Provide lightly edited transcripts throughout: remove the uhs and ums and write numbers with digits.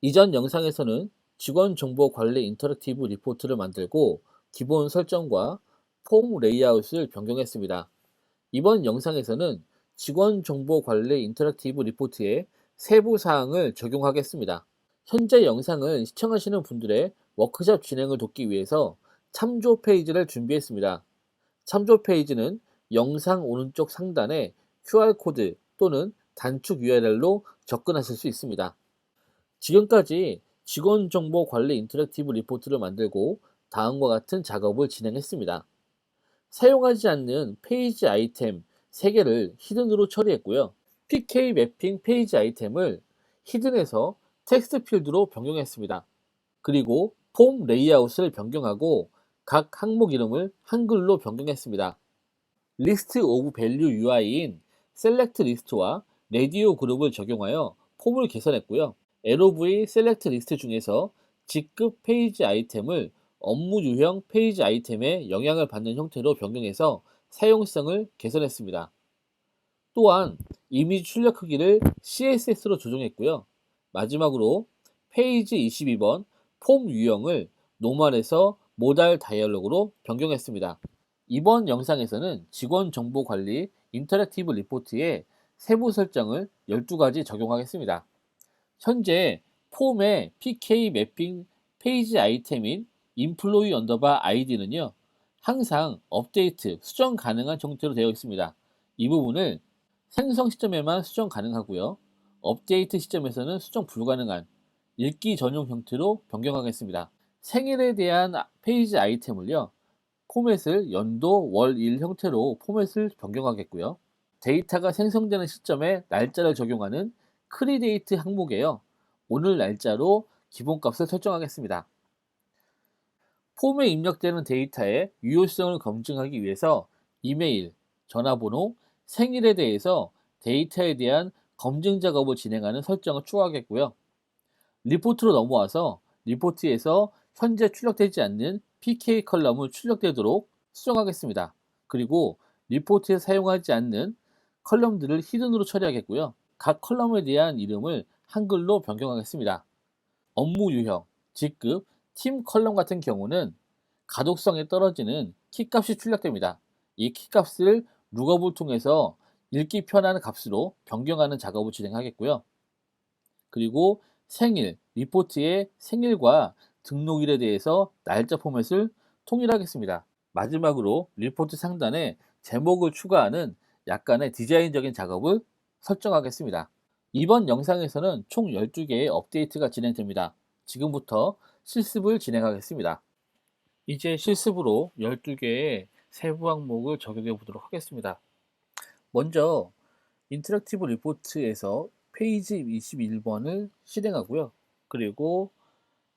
이전 영상에서는 직원 정보 관리 인터랙티브 리포트를 만들고 기본 설정과 폼 레이아웃을 변경했습니다. 이번 영상에서는 직원 정보 관리 인터랙티브 리포트에 세부 사항을 적용하겠습니다. 현재 영상을 시청하시는 분들의 워크숍 진행을 돕기 위해서 참조 페이지를 준비했습니다. 참조 페이지는 영상 오른쪽 상단에 QR코드 또는 단축 URL로 접근하실 수 있습니다. 지금까지 직원 정보 관리 인터랙티브 리포트를 만들고 다음과 같은 작업을 진행했습니다. 사용하지 않는 페이지 아이템 3개를 히든으로 처리했고요. PK 매핑 페이지 아이템을 히든에서 텍스트 필드로 변경했습니다. 그리고 폼 레이아웃을 변경하고 각 항목 이름을 한글로 변경했습니다. 리스트 오브 밸류 UI인 셀렉트 리스트와 레디오 그룹을 적용하여 폼을 개선했고요. LOV 셀렉트 리스트 중에서 직급 페이지 아이템을 업무 유형 페이지 아이템에 영향을 받는 형태로 변경해서 사용성을 개선했습니다. 또한 이미지 출력 크기를 CSS로 조정했고요. 마지막으로 페이지 22번 폼 유형을 노멀에서 모달 다이얼로그로 변경했습니다. 이번 영상에서는 직원 정보 관리 인터랙티브 리포트의 세부 설정을 12가지 적용하겠습니다. 현재 폼의 PK 매핑 페이지 아이템인 employee underbar id는요, 항상 업데이트, 수정 가능한 형태로 되어 있습니다. 이 부분을 생성 시점에만 수정 가능하고요. 업데이트 시점에서는 수정 불가능한 읽기 전용 형태로 변경하겠습니다. 생일에 대한 페이지 아이템을요, 포맷을 연도, 월, 일 형태로 포맷을 변경하겠고요. 데이터가 생성되는 시점에 날짜를 적용하는 크리데이트 항목에요. 오늘 날짜로 기본값을 설정하겠습니다. 폼에 입력되는 데이터의 유효성을 검증하기 위해서 이메일, 전화번호, 생일에 대해서 데이터에 대한 검증 작업을 진행하는 설정을 추가하겠고요. 리포트로 넘어와서 리포트에서 현재 출력되지 않는 PK 컬럼을 출력되도록 수정하겠습니다. 그리고 리포트에 사용하지 않는 컬럼들을 히든으로 처리하겠고요. 각 컬럼에 대한 이름을 한글로 변경하겠습니다. 업무 유형, 직급, 팀 컬럼 같은 경우는 가독성에 떨어지는 키값이 출력됩니다. 이 키값을 룩업을 통해서 읽기 편한 값으로 변경하는 작업을 진행하겠고요. 그리고 생일, 리포트의 생일과 등록일에 대해서 날짜 포맷을 통일하겠습니다. 마지막으로 리포트 상단에 제목을 추가하는 약간의 디자인적인 작업을 설정하겠습니다. 이번 영상에서는 총 12개의 업데이트가 진행됩니다. 지금부터 실습을 진행하겠습니다. 이제 실습으로 12개의 세부 항목을 적용해 보도록 하겠습니다. 먼저 인터랙티브 리포트에서 페이지 21번을 실행하고요. 그리고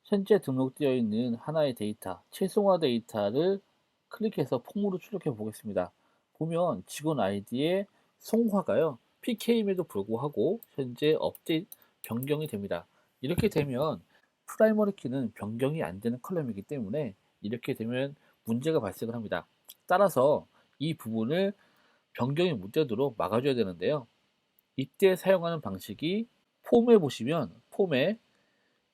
현재 등록되어 있는 하나의 데이터, 최송화 데이터를 클릭해서 폼으로 출력해 보겠습니다. 보면 직원 아이디의 송화가요. PK임에도 불구하고 현재 업데이트 변경이 됩니다. 이렇게 되면 프라이머리 키는 변경이 안 되는 컬럼이기 때문에 이렇게 되면 문제가 발생을 합니다. 따라서 이 부분을 변경이 못 되도록 막아줘야 되는데요. 이때 사용하는 방식이 폼에 보시면 폼에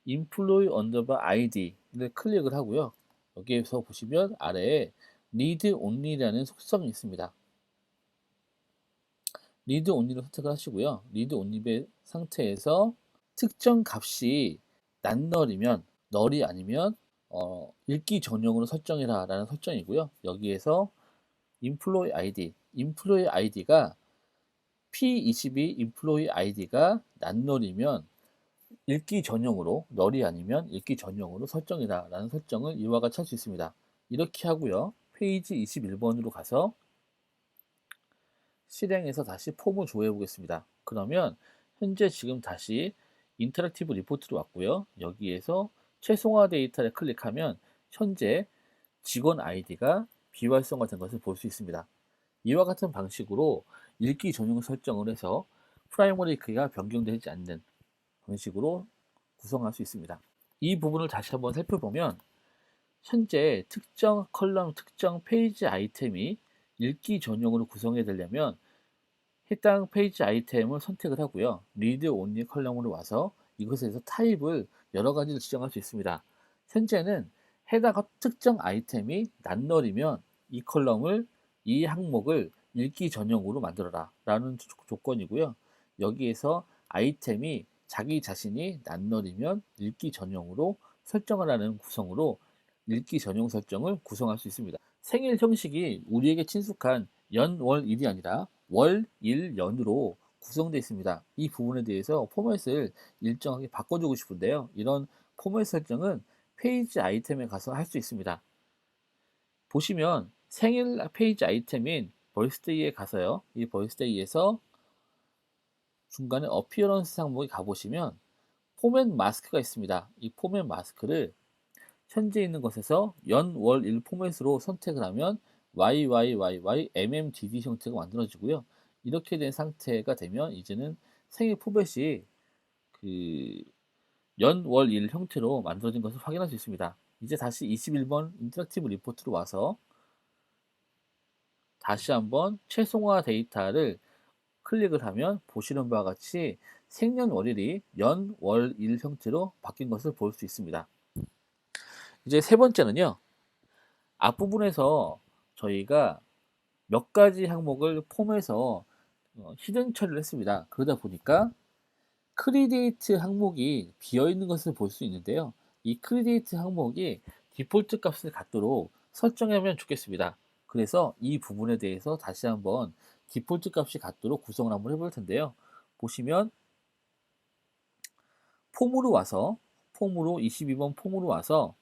employee underbar id를 클릭을 하고요. 여기에서 보시면 아래에 read only라는 속성이 있습니다. read only를 선택을 하시고요. read only 상태에서 특정 값이 낱널이면 널이 아니면 읽기 전용으로 설정해라 라는 설정이고요. 여기에서 employee id가 P22 employee id가 낱널이면 읽기 전용으로 널이 아니면 읽기 전용으로 설정이다 라는 설정을 이와 같이 할 수 있습니다. 이렇게 하고요. 페이지 21번으로 가서 실행해서 다시 폼을 조회해 보겠습니다. 그러면 현재 지금 다시 인터랙티브 리포트로 왔고요. 여기에서 최송화 데이터를 클릭하면 현재 직원 아이디가 비활성화된 것을 볼 수 있습니다. 이와 같은 방식으로 읽기 전용 설정을 해서 프라이머리 키가 변경되지 않는 방식으로 구성할 수 있습니다. 이 부분을 다시 한번 살펴보면 현재 특정 컬럼, 특정 페이지 아이템이 읽기 전용으로 구성이 되려면 해당 페이지 아이템을 선택을 하고요. 리드 온리 컬럼으로 와서 이것에서 타입을 여러 가지를 지정할 수 있습니다. 현재는 해당 특정 아이템이 낱널이면 이 컬럼을, 이 항목을 읽기 전용으로 만들어라 라는 조건이고요. 여기에서 아이템이 자기 자신이 낱널이면 읽기 전용으로 설정하라는 구성으로 읽기 전용 설정을 구성할 수 있습니다. 생일 형식이 우리에게 친숙한 연, 월, 일이 아니라 월, 일, 연으로 구성되어 있습니다. 이 부분에 대해서 포맷을 일정하게 바꿔주고 싶은데요. 이런 포맷 설정은 페이지 아이템에 가서 할 수 있습니다. 보시면 생일 페이지 아이템인 벌스데이에 가서요. 이 벌스데이에서 중간에 어피어런스 항목에 가보시면 포맷 마스크가 있습니다. 이 포맷 마스크를 현재 있는 것에서 연, 월, 일 포맷으로 선택을 하면 YYYY MMDD 형태가 만들어지고요. 이렇게 된 상태가 되면 이제는 생일 포맷이 그 연, 월, 일 형태로 만들어진 것을 확인할 수 있습니다. 이제 다시 21번 인터랙티브 리포트로 와서 다시 한번 최송화 데이터를 클릭을 하면 보시는 바와 같이 생년월일이 연, 월, 일 형태로 바뀐 것을 볼 수 있습니다. 이제 세 번째는요. 앞부분에서 저희가 몇 가지 항목을 폼에서 히든 처리를 했습니다. 그러다 보니까 크리데이트 항목이 비어있는 것을 볼 수 있는데요. 이 크리데이트 항목이 디폴트 값을 갖도록 설정하면 좋겠습니다. 그래서 이 부분에 대해서 다시 한번 디폴트 값이 갖도록 구성을 한번 해볼 텐데요. 보시면 폼으로 와서 22번 폼으로 와서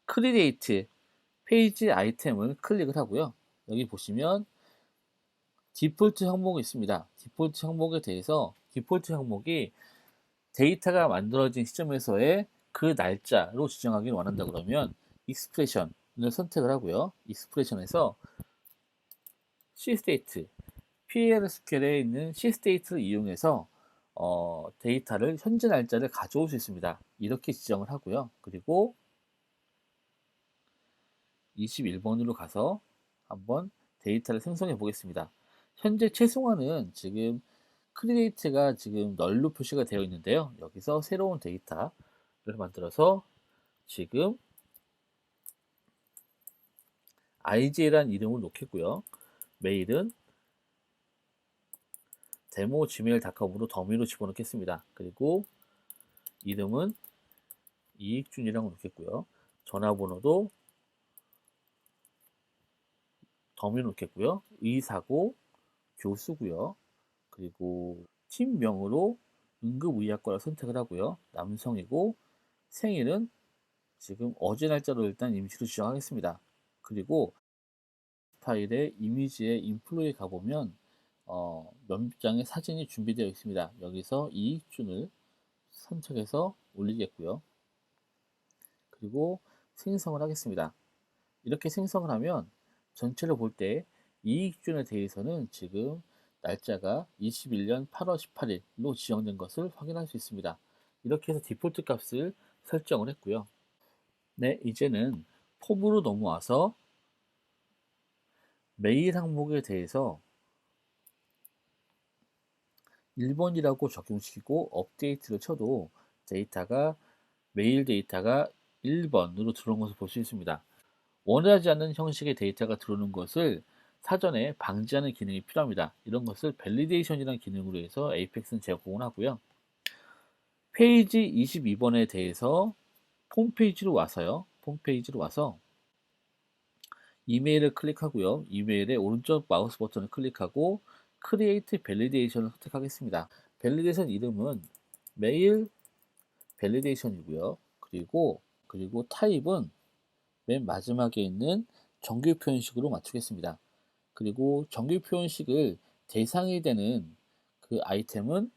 크리에이트 페이지 아이템을 클릭을 하고요. 여기 보시면 디폴트 항목이 있습니다. 디폴트 항목에 대해서 디폴트 항목이 데이터가 만들어진 시점에서의 그 날짜로 지정하기를 원한다 그러면 익스프레션을 선택을 하고요. 익스프레션에서 Cstate, PLSQL에 있는 Cstate를 이용해서 데이터를 현재 날짜를 가져올 수 있습니다. 이렇게 지정을 하고요. 그리고 21번으로 가서 한번 데이터를 생성해 보겠습니다. 현재 최송화는 지금 크리에이트가 지금 널로 표시가 되어 있는데요. 여기서 새로운 데이터를 만들어서 지금 IG라는 이름을 놓겠고요. 메일은 데모 gmail.com으로 더미로 집어넣겠습니다. 그리고 이름은 이익준이라고 놓겠고요. 전화번호도 더미로 놓겠고요. 의사고 교수고요. 그리고 팀명으로 응급의학과를 선택을 하고요. 남성이고 생일은 지금 어제 날짜로 일단 임시로 지정하겠습니다. 그리고 파일의 이미지의 인플로에 가보면 몇 장의 사진이 준비되어 있습니다. 여기서 이익준을 선택해서 올리겠고요. 그리고 생성을 하겠습니다. 이렇게 생성을 하면 전체를 볼 때 이익준에 대해서는 지금 날짜가 21년 8월 18일로 지정된 것을 확인할 수 있습니다. 이렇게 해서 디폴트 값을 설정을 했고요. 네, 이제는 폼으로 넘어와서 메일 항목에 대해서 1번이라고 적용시키고 업데이트를 쳐도 메일 데이터가 1번으로 들어온 것을 볼 수 있습니다. 원하지 않는 형식의 데이터가 들어오는 것을 사전에 방지하는 기능이 필요합니다. 이런 것을 밸리데이션이라는 기능으로 해서 에이펙스는 제공을 하고요. 페이지 22번에 대해서 홈페이지로 와서요. 홈페이지로 와서 이메일을 클릭하고요. 이메일의 오른쪽 마우스 버튼을 클릭하고 Create Validation을 선택하겠습니다. 밸리데이션 이름은 메일 밸리데이션이고요. 그리고 타입은 맨 마지막에 있는 정규 표현식으로 맞추겠습니다. 그리고 정규 표현식을 대상이 되는 그 아이템은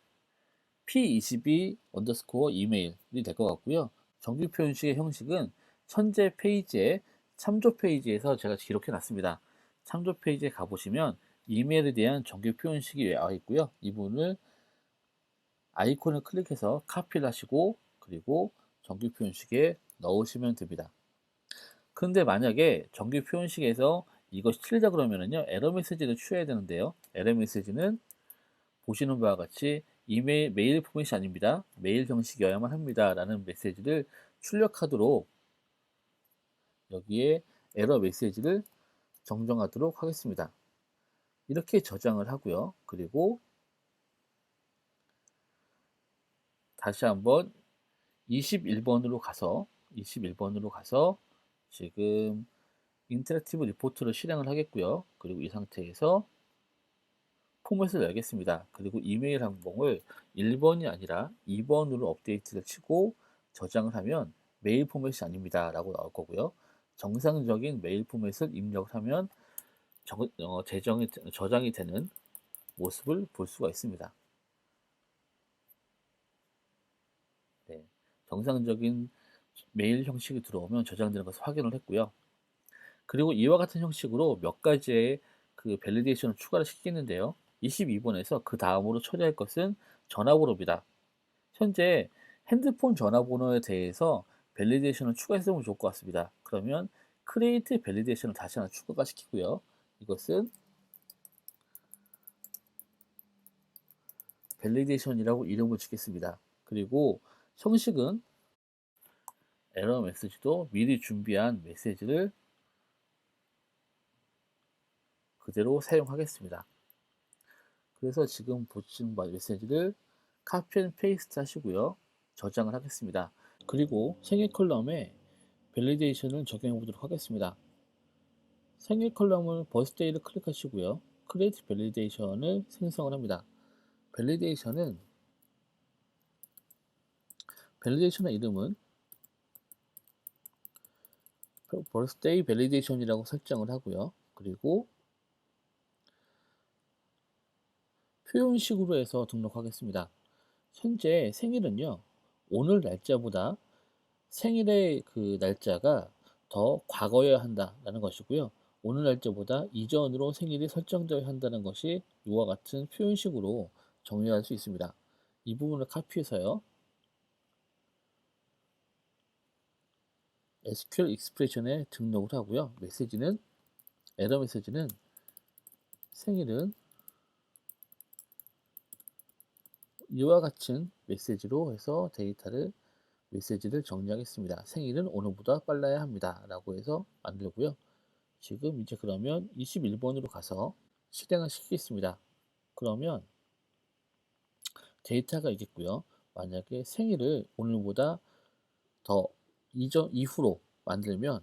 p22 언더스코어 이메일이 될 것 같고요. 정규 표현식의 형식은 현재 페이지에 참조 페이지에서 제가 기록해 놨습니다. 참조 페이지에 가보시면 이메일에 대한 정규 표현식이 나와 있고요. 이 부분을 아이콘을 클릭해서 카피를 하시고 그리고 정규 표현식에 넣으시면 됩니다. 근데 만약에 정규 표현식에서 이것이 틀리다 그러면은요, 에러 메시지를 취해야 되는데요. 에러 메시지는 보시는 바와 같이 메일 포맷이 아닙니다. 메일 형식이어야만 합니다. 라는 메시지를 출력하도록 여기에 에러 메시지를 정정하도록 하겠습니다. 이렇게 저장을 하고요. 그리고 다시 한번 21번으로 가서 지금 인터랙티브 리포트를 실행을 하겠고요. 그리고 이 상태에서 포맷을 열겠습니다. 그리고 이메일 항목을 1번이 아니라 2번으로 업데이트를 치고 저장을 하면 메일 포맷이 아닙니다. 라고 나올 거고요. 정상적인 메일 포맷을 입력을 하면 저장이 되는 모습을 볼 수가 있습니다. 네, 정상적인 메일 형식이 들어오면 저장되는 것을 확인을 했고요. 그리고 이와 같은 형식으로 몇 가지의 그 밸리데이션을 추가를 시키는데요. 22번에서 그 다음으로 처리할 것은 전화번호입니다. 현재 핸드폰 전화번호에 대해서 밸리데이션을 추가했으면 좋을 것 같습니다. 그러면 크리에이트 밸리데이션을 다시 하나 추가가 시키고요. 이것은 밸리데이션이라고 이름을 짓겠습니다. 그리고 형식은 에러 메시지도 미리 준비한 메시지를 그대로 사용하겠습니다. 그래서 지금 보시는 메시지를 카피 앤 페이스트 하시고요. 저장을 하겠습니다. 그리고 생일 컬럼에 밸리데이션을 적용해 보도록 하겠습니다. 생일 컬럼을 버스데이를 클릭하시고요. 크리에이트 밸리데이션을 생성을 합니다. 밸리데이션의 이름은 버스데이 밸리데이션이라고 설정을 하고요. 그리고 표현식으로 해서 등록하겠습니다. 현재 생일은요, 오늘 날짜보다 생일의 그 날짜가 더 과거여야 한다라는 것이고요. 오늘 날짜보다 이전으로 생일이 설정되어야 한다는 것이 이와 같은 표현식으로 정리할 수 있습니다. 이 부분을 카피해서요. SQL 익스프레션에 등록을 하고요. 에러 메시지는 생일은 이와 같은 메시지로 해서 메시지를 정리하겠습니다. 생일은 오늘보다 빨라야 합니다. 라고 해서 만들고요. 지금 이제 그러면 21번으로 가서 실행을 시키겠습니다. 그러면 데이터가 있겠고요. 만약에 생일을 오늘보다 더 이후로 만들면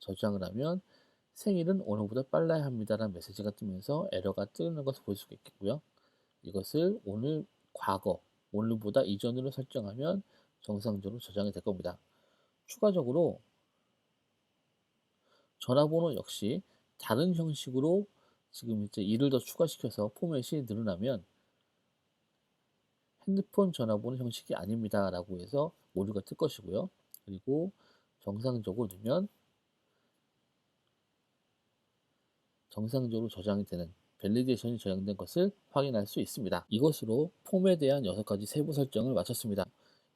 저장을 하면 생일은 오늘보다 빨라야 합니다라는 메시지가 뜨면서 에러가 뜨는 것을 볼 수가 있겠고요. 이것을 오늘보다 이전으로 설정하면 정상적으로 저장이 될 겁니다. 추가적으로 전화번호 역시 다른 형식으로 지금 이제 일을 더 추가시켜서 포맷이 늘어나면 핸드폰 전화번호 형식이 아닙니다 라고 해서 오류가 뜰 것이고요. 그리고 정상적으로 넣으면 정상적으로 저장이 되는 밸리데이션이 저장된 것을 확인할 수 있습니다. 이것으로 폼에 대한 6가지 세부 설정을 마쳤습니다.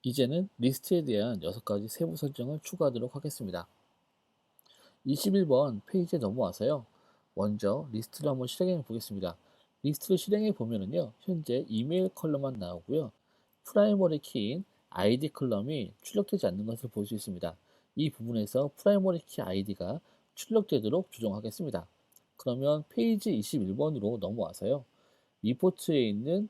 이제는 리스트에 대한 6가지 세부 설정을 추가하도록 하겠습니다. 21번 페이지에 넘어와서요. 먼저 리스트를 한번 실행해 보겠습니다. 리스트를 실행해 보면은요. 현재 이메일 컬럼만 나오고요. 프라이머리 키인 ID 컬럼이 출력되지 않는 것을 볼 수 있습니다. 이 부분에서 프라이머리 키 아이디가 출력되도록 조정하겠습니다. 그러면 페이지 21번으로 넘어와서요. 리포트에 있는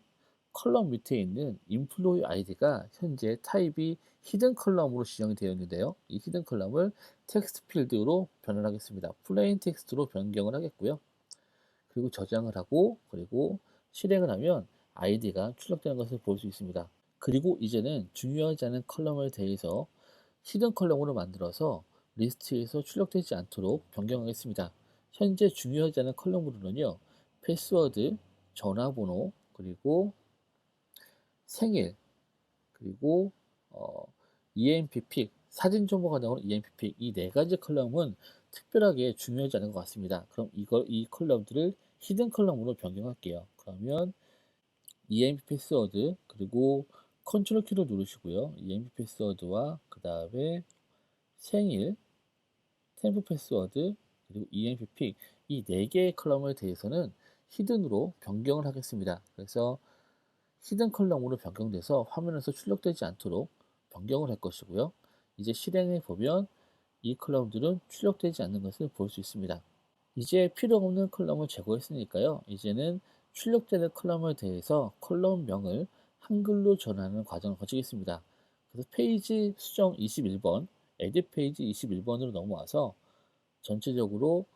컬럼 밑에 있는 인플로이 아이디가 현재 타입이 히든 컬럼으로 지정이 되어 있는데요. 이 히든 컬럼을 텍스트 필드로 변환하겠습니다. 플레인 텍스트로 변경을 하겠고요. 그리고 저장을 하고 그리고 실행을 하면 아이디가 출력되는 것을 볼 수 있습니다. 그리고 이제는 중요하지 않은 컬럼에 대해서 히든 컬럼으로 만들어서 리스트에서 출력되지 않도록 변경하겠습니다. 현재 중요하지 않은 컬럼으로는요. 패스워드, 전화번호, 그리고 생일, 그리고 EMP 픽, 사진 정보가 나오는 EMP 픽 이 4가지 컬럼은 특별하게 중요하지 않은 것 같습니다. 그럼 이 컬럼들을 히든 컬럼으로 변경할게요. 그러면 EMP 패스워드 그리고 컨트롤 키를 누르시고요. EMP 패스워드와 그 다음에 생일, 템프 패스워드 그리고 EMP 픽 이 4개의 컬럼에 대해서는 히든으로 변경을 하겠습니다. 그래서 히든 컬럼으로 변경돼서 화면에서 출력되지 않도록 변경을 할 것이고요. 이제 실행해 보면 이 컬럼들은 출력되지 않는 것을 볼 수 있습니다. 이제 필요 없는 컬럼을 제거했으니까요. 이제는 출력되는 컬럼에 대해서 컬럼명을 한글로 전환하는 과정을 거치겠습니다. 그래서 페이지 수정 21번, 에딧 페이지 21번으로 넘어와서 전체적으로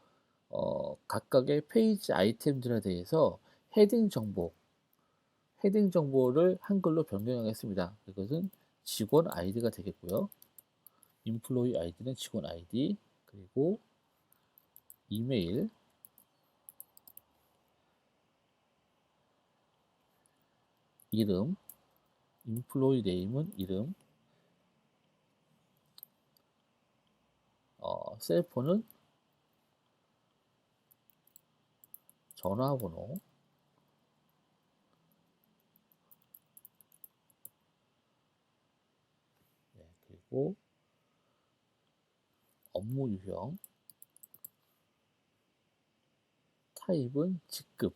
각각의 페이지 아이템들에 대해서 헤딩 정보, 헤딩 정보를 한글로 변경하겠습니다. 이것은 직원 아이디가 되겠고요. 인플로이 아이디는 직원 아이디, 그리고 이메일, 이름, 인플로이 네임은 이름, 셀폰은 전화번호, 네, 그리고 업무 유형, 타입은 직급,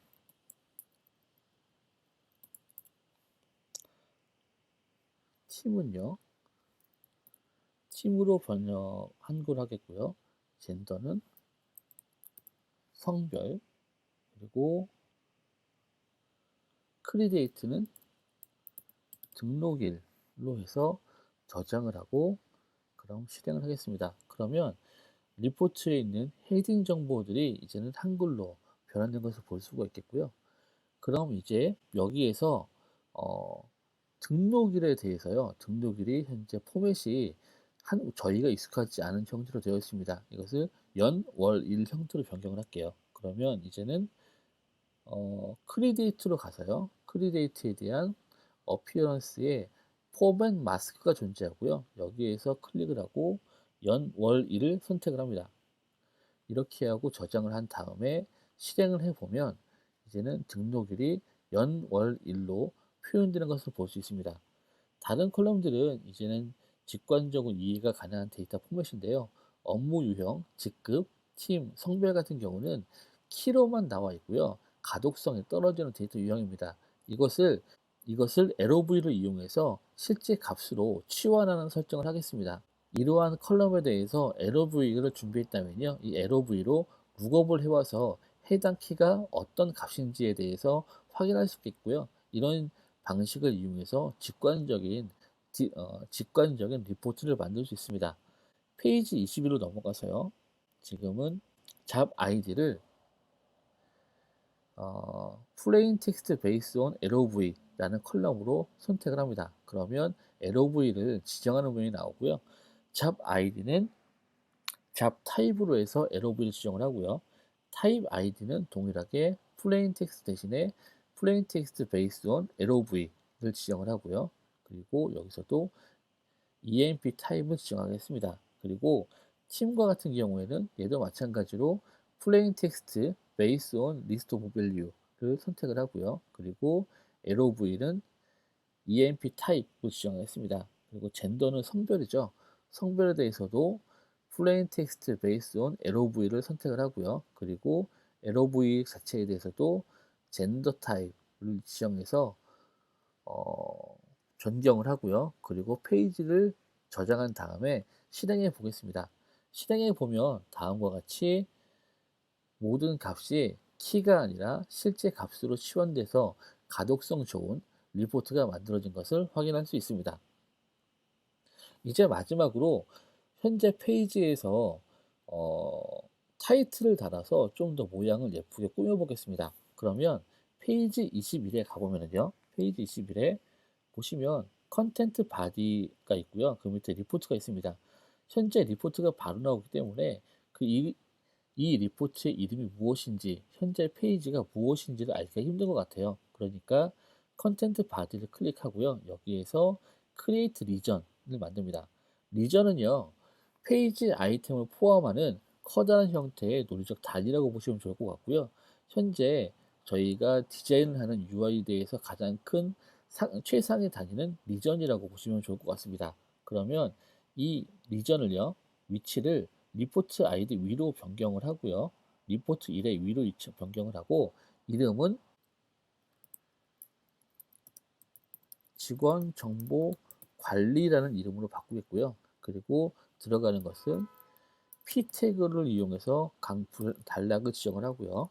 팀은요, 팀으로 번역 한글 하겠고요. 젠더는 성별, 그리고 크리데이트는 등록일로 해서 저장을 하고 그럼 실행을 하겠습니다. 그러면 리포트에 있는 헤딩 정보들이 이제는 한글로 변환된 것을 볼 수가 있겠고요. 그럼 이제 여기에서 어, 등록일에 대해서요. 등록일이 현재 포맷이 저희가 익숙하지 않은 형태로 되어 있습니다. 이것을 연, 월, 일 형태로 변경을 할게요. 그러면 이제는 크리데이트로 가서요. 크리데이트에 대한 어피어런스에 포맷 마스크가 존재하고요. 여기에서 클릭을 하고 연, 월, 일을 선택을 합니다. 이렇게 하고 저장을 한 다음에 실행을 해보면 이제는 등록일이 연, 월, 일로 표현되는 것을 볼 수 있습니다. 다른 컬럼들은 이제는 직관적으로 이해가 가능한 데이터 포맷인데요. 업무 유형, 직급, 팀, 성별 같은 경우는 키로만 나와 있고요. 가독성이 떨어지는 데이터 유형입니다. 이것을 LOV를 이용해서 실제 값으로 치환하는 설정을 하겠습니다. 이러한 컬럼에 대해서 LOV를 준비했다면요. 이 LOV로 룩업을 해와서 해당 키가 어떤 값인지에 대해서 확인할 수 있겠고요. 이런 방식을 이용해서 직관적인 리포트를 만들 수 있습니다. 페이지 21로 넘어가서요. 지금은 잡 아이디를 plain text based on LOV라는 컬럼으로 선택을 합니다. 그러면 LOV를 지정하는 문이 나오고요. 잡 아이디는 잡 타입으로 해서 LOV를 지정을 하고요. 타입 아이디는 동일하게 plain text 대신에 plain text based on LOV를 지정을 하고요. 그리고 여기서도 EMP 타입을 지정하겠습니다. 그리고 팀과 같은 경우에는 얘도 마찬가지로 plain text based on list of value를 선택을 하고요. 그리고 LOV는 EMP 타입을 지정했습니다. 그리고 젠더는 성별이죠. 성별에 대해서도 plain text based on LOV를 선택을 하고요. 그리고 LOV 자체에 대해서도 젠더 타입을 지정해서 변경을 하고요. 그리고 페이지를 저장한 다음에 실행해 보겠습니다. 실행해 보면 다음과 같이 모든 값이 키가 아니라 실제 값으로 치환돼서 가독성 좋은 리포트가 만들어진 것을 확인할 수 있습니다. 이제 마지막으로 현재 페이지에서 어, 타이틀을 달아서 좀 더 모양을 예쁘게 꾸며 보겠습니다. 그러면 페이지 21에 가보면요. 페이지 21에 보시면 컨텐트 바디가 있고요. 그 밑에 리포트가 있습니다. 현재 리포트가 바로 나오기 때문에 이 리포트의 이름이 무엇인지, 현재 페이지가 무엇인지를 알기가 힘든 것 같아요. 그러니까 컨텐트 바디를 클릭하고요. 여기에서 크리에이트 리전을 만듭니다. 리전은요, 페이지 아이템을 포함하는 커다란 형태의 논리적 단위라고 보시면 좋을 것 같고요. 현재 저희가 디자인을 하는 UI에 대해서 가장 큰 최상의 단위는 리전이라고 보시면 좋을 것 같습니다. 그러면 이 리전을요, 위치를 리포트 아이디 위로 변경을 하고요. 리포트 1의 위로 변경을 하고 이름은 직원 정보 관리라는 이름으로 바꾸겠고요. 그리고 들어가는 것은 p 태그를 이용해서 단락을 지정을 하고요.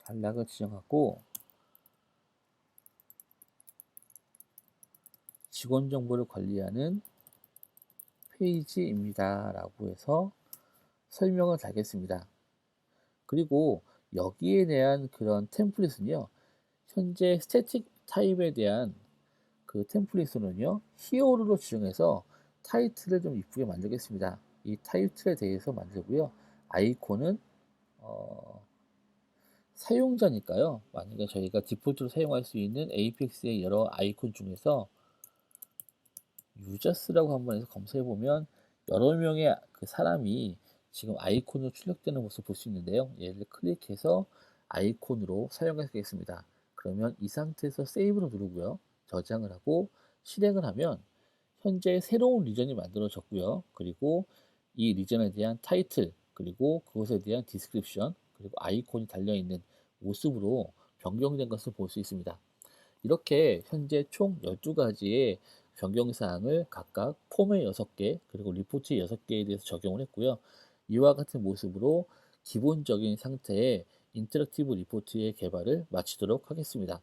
단락을 지정하고 직원 정보를 관리하는 페이지입니다. 라고 해서 설명을 달겠습니다. 그리고 여기에 대한 그런 템플릿은요, 현재 스태틱 타입에 대한 그 템플릿으로는요, 히어로로 지정해서 타이틀을 좀 이쁘게 만들겠습니다. 이 타이틀에 대해서 만들고요. 아이콘은 사용자니까요. 만약에 저희가 디폴트로 사용할 수 있는 에이펙스의 여러 아이콘 중에서 유저스라고 한번 해서 검색해 보면 여러 명의 그 사람이 지금 아이콘으로 출력되는 모습을 볼 수 있는데요. 얘를 클릭해서 아이콘으로 사용하겠습니다. 그러면 이 상태에서 세이브를 누르고요. 저장을 하고 실행을 하면 현재 새로운 리전이 만들어졌고요. 그리고 이 리전에 대한 타이틀, 그리고 그것에 대한 디스크립션, 그리고 아이콘이 달려있는 모습으로 변경된 것을 볼 수 있습니다. 이렇게 현재 총 12가지의 변경사항을 각각 폼의 6개, 그리고 리포트 6개에 대해서 적용을 했고요. 이와 같은 모습으로 기본적인 상태의 인터랙티브 리포트의 개발을 마치도록 하겠습니다.